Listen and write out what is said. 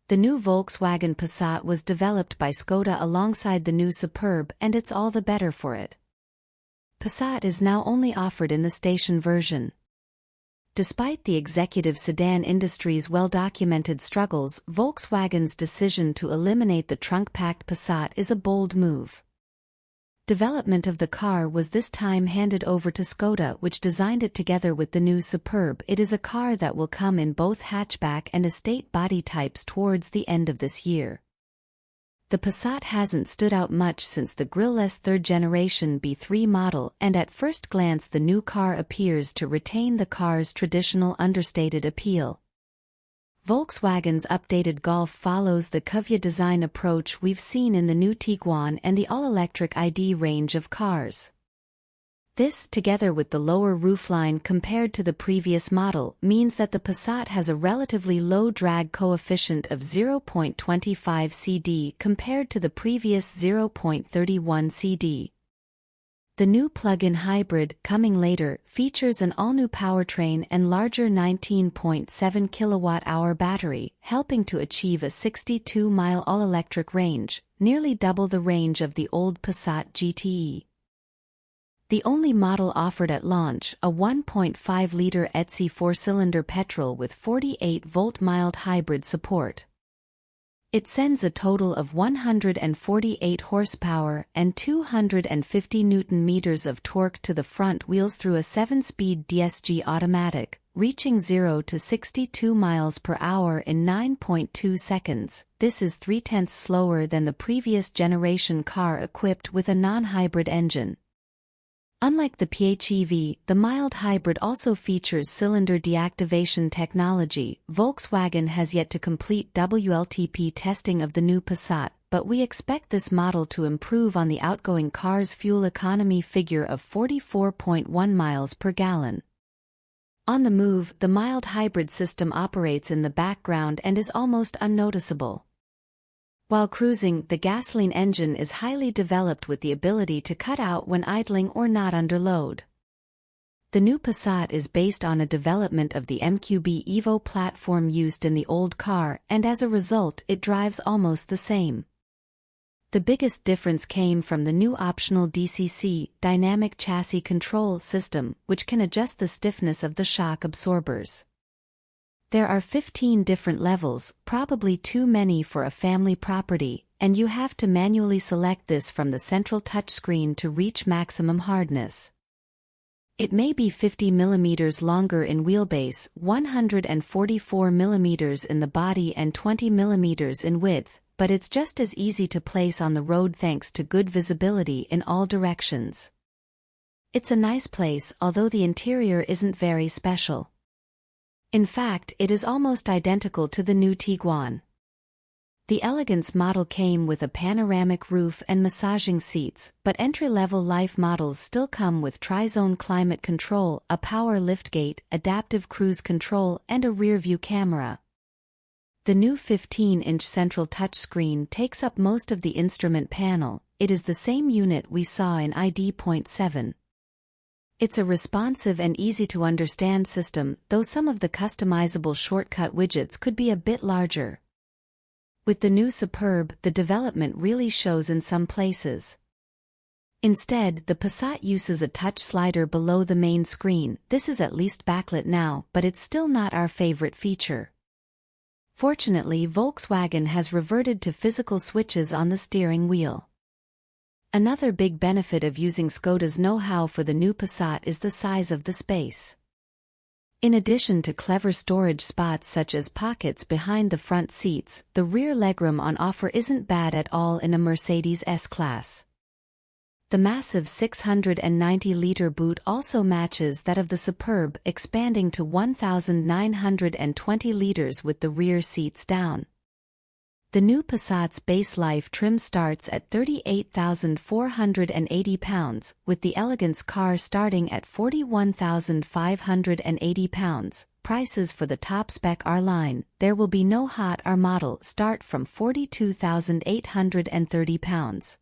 The new Volkswagen Passat was developed by Skoda alongside the new Superb, and it's all the better for it. Passat is now only offered in the station version. Despite the executive sedan industry's well-documented struggles, Volkswagen's decision to eliminate the trunk-packed Passat is a bold move. Development of the car was this time handed over to Skoda, which designed it together with the new Superb. It is a car that will come in both hatchback and estate body types towards the end of this year. The Passat hasn't stood out much since the grille-less third-generation B3 model, and at first glance the new car appears to retain the car's traditional understated appeal. Volkswagen's updated Golf follows the curvier design approach we've seen in the new Tiguan and the all-electric ID range of cars. This, together with the lower roofline compared to the previous model, means that the Passat has a relatively low drag coefficient of 0.25 CD compared to the previous 0.31 CD. The new plug-in hybrid, coming later, features an all-new powertrain and larger 19.7 kWh battery, helping to achieve a 62-mile all-electric range, nearly double the range of the old Passat GTE. The only model offered at launch, a 1.5-liter ETC four-cylinder petrol with 48-volt mild hybrid support. It sends a total of 148 horsepower and 250 Nm of torque to the front wheels through a 7-speed DSG automatic, reaching 0 to 62 miles per hour in 9.2 seconds. This is 3/10 slower than the previous generation car equipped with a non-hybrid engine. Unlike the PHEV, the mild hybrid also features cylinder deactivation technology. Volkswagen has yet to complete WLTP testing of the new Passat, but we expect this model to improve on the outgoing car's fuel economy figure of 44.1 miles per gallon. On the move, the mild hybrid system operates in the background and is almost unnoticeable. While cruising, the gasoline engine is highly developed with the ability to cut out when idling or not under load. The new Passat is based on a development of the MQB Evo platform used in the old car, and as a result it drives almost the same. The biggest difference came from the new optional DCC, Dynamic Chassis Control system, which can adjust the stiffness of the shock absorbers. There are 15 different levels, probably too many for a family property, and you have to manually select this from the central touchscreen to reach maximum hardness. It may be 50 mm longer in wheelbase, 144 mm in the body and 20 mm in width, but it's just as easy to place on the road thanks to good visibility in all directions. It's a nice place, although the interior isn't very special. In fact, it is almost identical to the new Tiguan. The Elegance model came with a panoramic roof and massaging seats, but entry-level Life models still come with tri-zone climate control, a power liftgate, adaptive cruise control, and a rear-view camera. The new 15-inch central touchscreen takes up most of the instrument panel. It is the same unit we saw in ID.7. It's a responsive and easy-to-understand system, though some of the customizable shortcut widgets could be a bit larger. With the new Superb, the development really shows in some places. Instead, the Passat uses a touch slider below the main screen. This is at least backlit now, but it's still not our favorite feature. Fortunately, Volkswagen has reverted to physical switches on the steering wheel. Another big benefit of using Skoda's know-how for the new Passat is the size of the space. In addition to clever storage spots such as pockets behind the front seats, the rear legroom on offer isn't bad at all in a Mercedes S-Class. The massive 690-liter boot also matches that of the Superb, expanding to 1,920 liters with the rear seats down. The new Passat's base life trim starts at 38,480 pounds, with the Elegance car starting at 41,580 pounds. Prices for the top spec R-Line, there will be no Hot R model, start from 42,830 pounds.